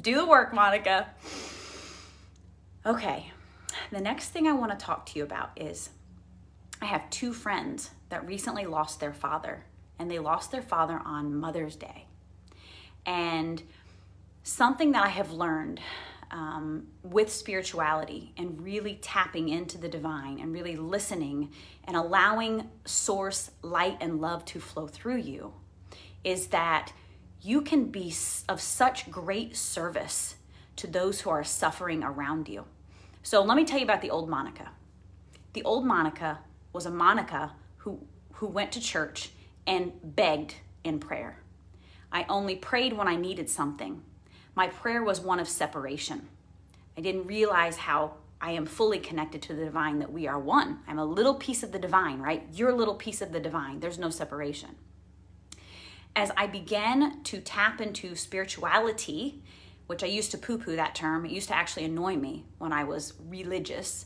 Do the work, Monica. Okay, the next thing I want to talk to you about is I have two friends that recently lost their father, and they lost their father on Mother's Day. And something that I have learned with spirituality and really tapping into the divine and really listening and allowing source, light, and love to flow through you is that you can be of such great service to those who are suffering around you. So let me tell you about the old Monica. The old Monica was a Monica who went to church and begged in prayer. I only prayed when I needed something. My prayer was one of separation. I didn't realize how I am fully connected to the divine, that we are one. I'm a little piece of the divine, right? You're a little piece of the divine. There's no separation. As I began to tap into spirituality, which I used to poo-poo that term, it used to actually annoy me when I was religious.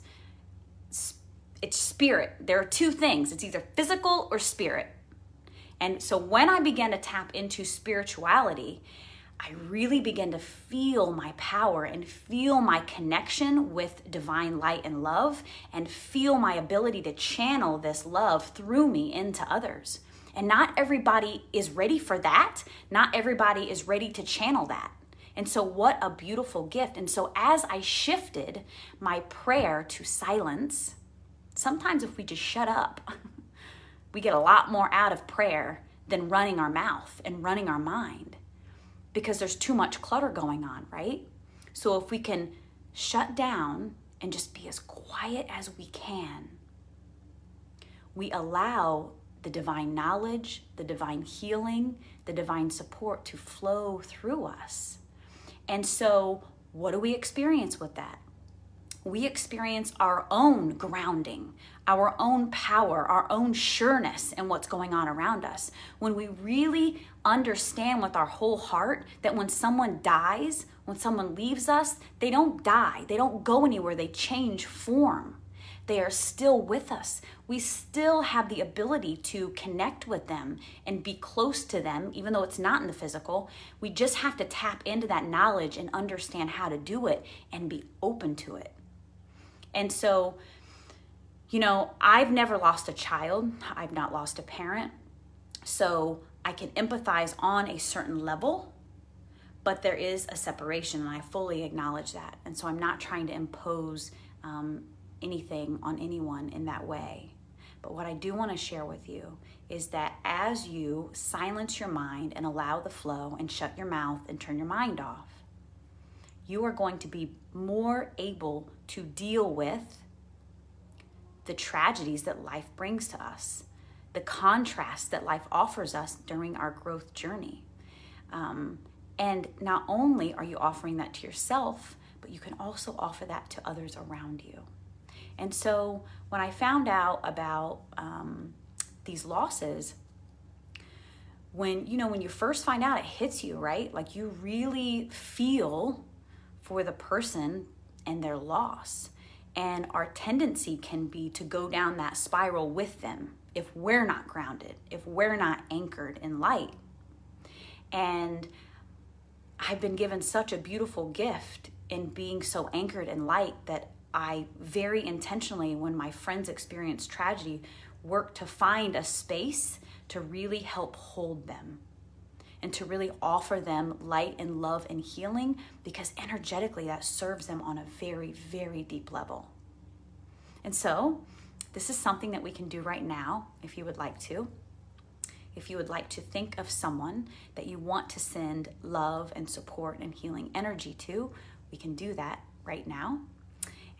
It's spirit. There are two things. It's either physical or spirit. And so when I began to tap into spirituality, I really began to feel my power and feel my connection with divine light and love and feel my ability to channel this love through me into others. And not everybody is ready for that. Not everybody is ready to channel that. And so what a beautiful gift. And so as I shifted my prayer to silence, sometimes if we just shut up, we get a lot more out of prayer than running our mouth and running our mind, because there's too much clutter going on, right? So if we can shut down and just be as quiet as we can, we allow the divine knowledge, the divine healing, the divine support to flow through us. And so what do we experience with that? We experience our own grounding, our own power, our own sureness in what's going on around us. When we really understand with our whole heart that when someone dies, when someone leaves us, they don't die. They don't go anywhere. They change form. They are still with us. We still have the ability to connect with them and be close to them, even though it's not in the physical. We just have to tap into that knowledge and understand how to do it and be open to it. And so, I've never lost a child. I've not lost a parent. So I can empathize on a certain level, but there is a separation, and I fully acknowledge that. And so I'm not trying to impose anything on anyone in that way. But what I do want to share with you is that as you silence your mind and allow the flow and shut your mouth and turn your mind off, you are going to be more able to deal with the tragedies that life brings to us, the contrast that life offers us during our growth journey. And not only are you offering that to yourself, but you can also offer that to others around you. And so when I found out about these losses, when you first find out, it hits you, right? Like you really feel for the person and their loss. And our tendency can be to go down that spiral with them if we're not grounded, if we're not anchored in light. And I've been given such a beautiful gift in being so anchored in light that I very intentionally, when my friends experience tragedy, work to find a space to really help hold them and to really offer them light and love and healing, because energetically that serves them on a very, very deep level. And so this is something that we can do right now if you would like to. If you would like to think of someone that you want to send love and support and healing energy to, we can do that right now.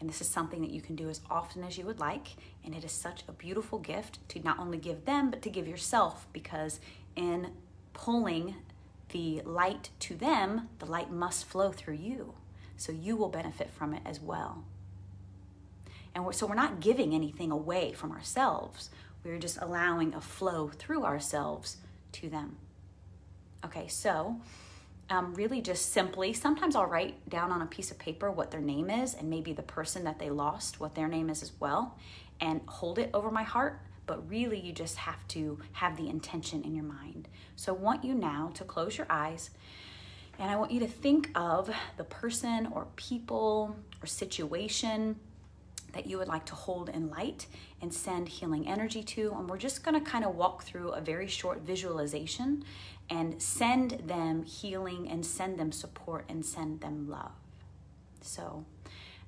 And this is something that you can do as often as you would like. And it is such a beautiful gift to not only give them, but to give yourself, because in pulling the light to them, the light must flow through you. So you will benefit from it as well. And so we're not giving anything away from ourselves. We're just allowing a flow through ourselves to them. Okay, so really just simply, sometimes I'll write down on a piece of paper what their name is, and maybe the person that they lost, what their name is as well, and hold it over my heart. But really you just have to have the intention in your mind. So I want you now to close your eyes And I want you to think of the person or people or situation that you would like to hold in light and send healing energy to. And we're just gonna kind of walk through a very short visualization and send them healing and send them support and send them love. So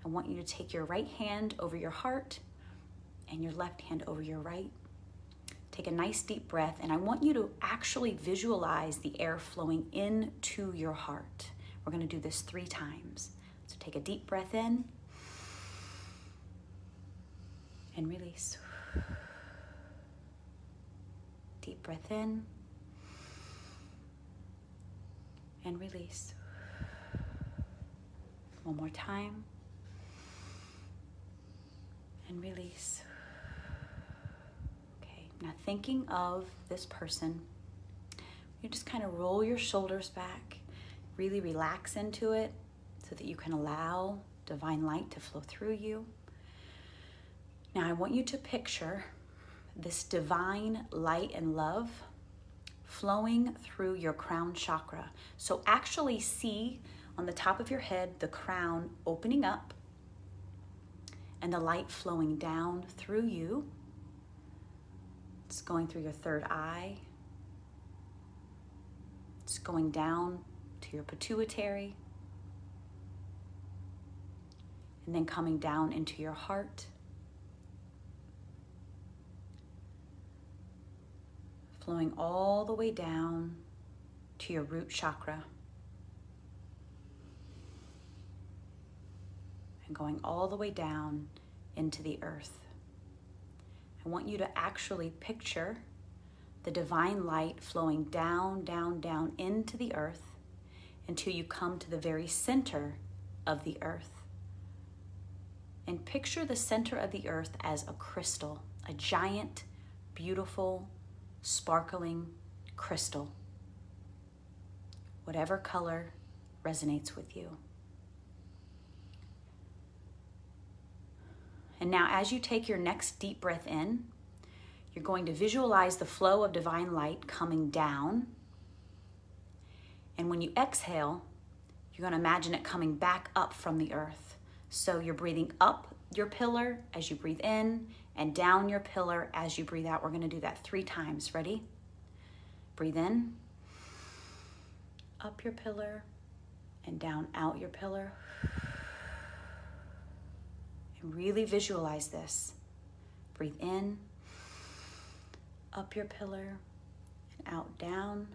I want you to take your right hand over your heart and your left hand over your right. Take a nice deep breath, and I want you to actually visualize the air flowing into your heart. We're gonna do this 3 times. So take a deep breath in and release. Deep breath in and release. One more time and release. Now thinking of this person, you just kind of roll your shoulders back, really relax into it so that you can allow divine light to flow through you. Now I want you to picture this divine light and love flowing through your crown chakra. So actually see on the top of your head the crown opening up and the light flowing down through you. It's going through your third eye. It's going down to your pituitary. And then coming down into your heart. Flowing all the way down to your root chakra. And going all the way down into the earth. I want you to actually picture the divine light flowing down, down, down into the earth until you come to the very center of the earth. And picture the center of the earth as a crystal, a giant, beautiful, sparkling crystal. Whatever color resonates with you. And now as you take your next deep breath in, you're going to visualize the flow of divine light coming down. And when you exhale, you're going to imagine it coming back up from the earth. So you're breathing up your pillar as you breathe in and down your pillar as you breathe out. We're going to do that 3 times. Ready? Breathe in, up your pillar, and down out your pillar. And really visualize this. Breathe in, up your pillar, and out, down.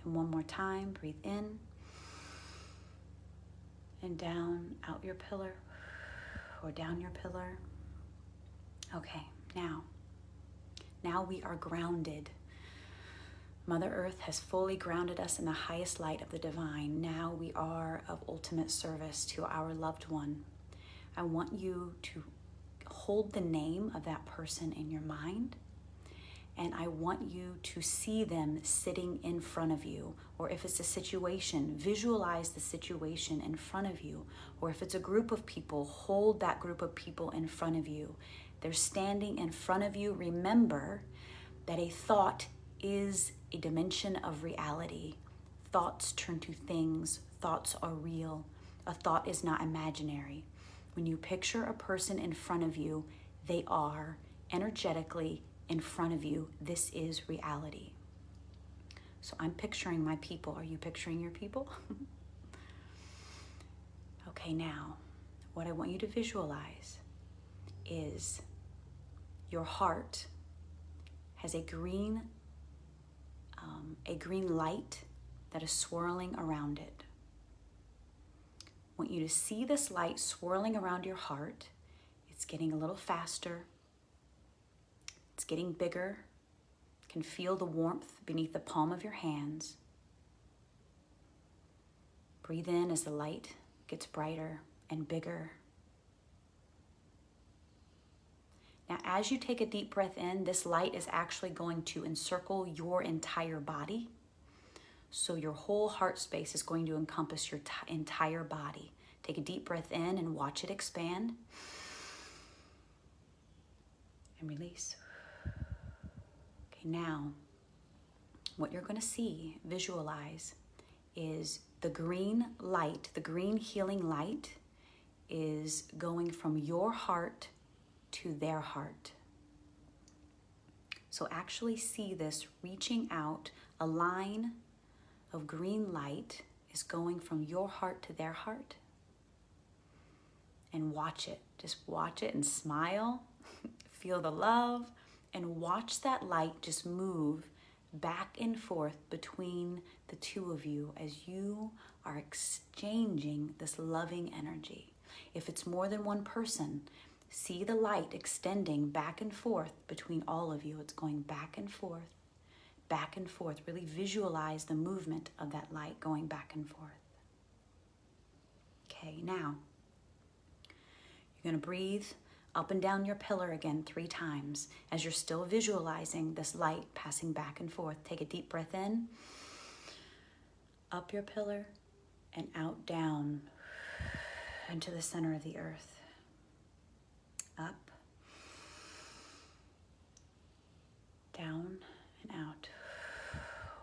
And one more time, breathe in, and down, out your pillar, or down your pillar. Okay, now we are grounded. Mother Earth has fully grounded us in the highest light of the divine. Now we are of ultimate service to our loved one. I want you to hold the name of that person in your mind, and I want you to see them sitting in front of you. Or if it's a situation, visualize the situation in front of you. Or if it's a group of people, hold that group of people in front of you. They're standing in front of you. Remember that a thought is a dimension of reality. Thoughts turn to things. Thoughts are real. A thought is not imaginary. When you picture a person in front of you, they are energetically in front of you. This is reality. So I'm picturing my people. Are you picturing your people? Okay, now, what I want you to visualize is your heart has a green light that is swirling around it. I want you to see this light swirling around your heart. It's getting a little faster. It's getting bigger. You can feel the warmth beneath the palm of your hands. Breathe in as the light gets brighter and bigger. Now, as you take a deep breath in, this light is actually going to encircle your entire body. So your whole heart space is going to encompass your entire body. Take a deep breath in and watch it expand. And release. Okay, now, what you're going to see, visualize, is the green light, the green healing light is going from your heart to their heart. So actually see this reaching out. A line of green light is going from your heart to their heart. And watch it. Just watch it and smile. Feel the love and watch that light just move back and forth between the two of you as you are exchanging this loving energy. If it's more than one person, see the light extending back and forth between all of you. It's going back and forth, back and forth. Really visualize the movement of that light going back and forth. Okay, now you're going to breathe up and down your pillar again 3 times as you're still visualizing this light passing back and forth. Take a deep breath in, up your pillar, and out, down into the center of the earth. Up, down, and out.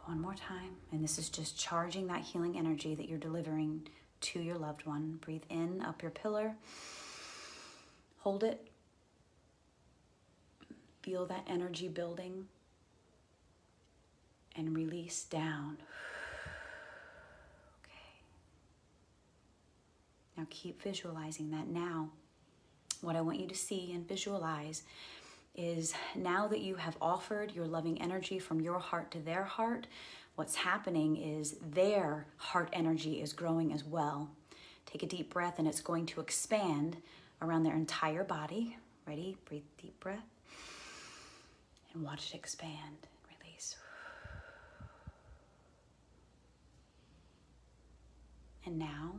One more time. And this is just charging that healing energy that you're delivering to your loved one. Breathe in, up your pillar. Hold it. Feel that energy building. And release down. Okay. Now keep visualizing that. Now, what I want you to see and visualize is now that you have offered your loving energy from your heart to their heart, what's happening is their heart energy is growing as well. Take a deep breath and it's going to expand around their entire body. Ready? Breathe deep breath. And watch it expand. Release. And now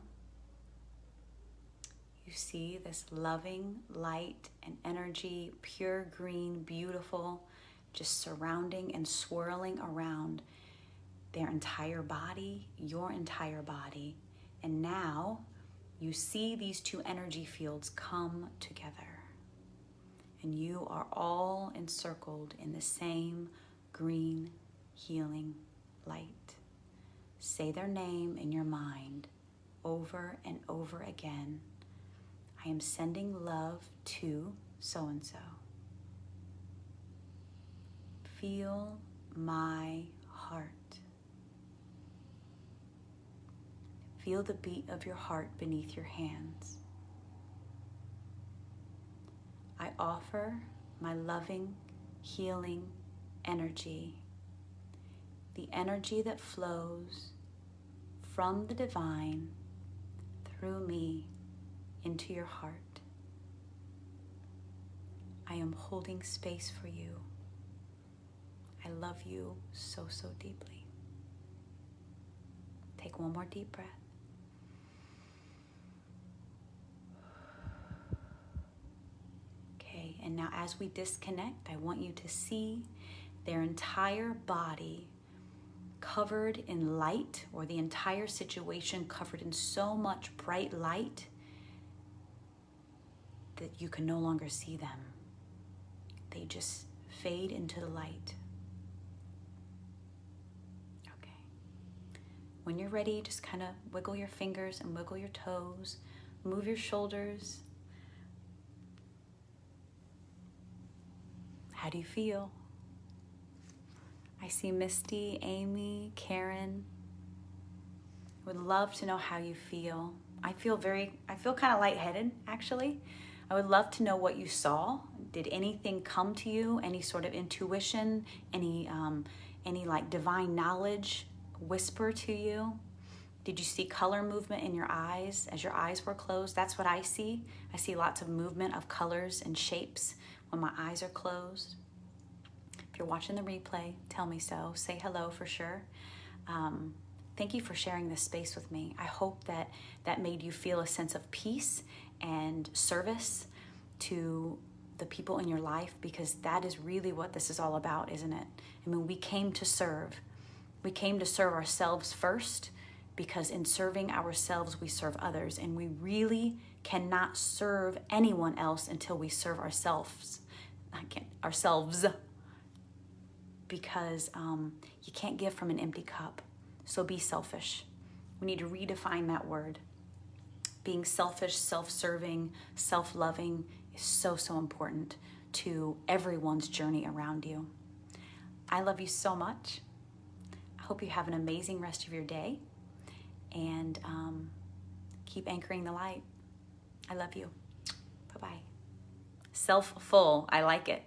you see this loving light and energy, pure green, beautiful, just surrounding and swirling around their entire body, your entire body. And now you see these two energy fields come together. And you are all encircled in the same green healing light. Say their name in your mind over and over again. I am sending love to so-and-so. Feel my heart. Feel the beat of your heart beneath your hands. I offer my loving, healing energy, the energy that flows from the divine through me into your heart. I am holding space for you. I love you so, so deeply. Take one more deep breath. Okay, and now as we disconnect, I want you to see their entire body covered in light, or the entire situation covered in so much bright light that you can no longer see them. They just fade into the light. Okay. When you're ready, just kind of wiggle your fingers and wiggle your toes. Move your shoulders. How do you feel? I see Misty, Amy, Karen. Would love to know how you feel. I feel kind of lightheaded, actually. I would love to know what you saw. Did anything come to you? Any sort of intuition? Any like divine knowledge whisper to you? Did you see color movement in your eyes as your eyes were closed? That's what I see. I see lots of movement of colors and shapes when my eyes are closed. If you're watching the replay, tell me so. Say hello for sure. Thank you for sharing this space with me. I hope that made you feel a sense of peace and service to the people in your life, because that is really what this is all about, isn't it? I mean, we came to serve. We came to serve ourselves first, because in serving ourselves, we serve others, and we really cannot serve anyone else until we serve ourselves. because you can't give from an empty cup. So be selfish. We need to redefine that word. Being selfish, self-serving, self-loving is so, so important to everyone's journey around you. I love you so much. I hope you have an amazing rest of your day, and keep anchoring the light. I love you. Bye-bye. Self-full. I like it.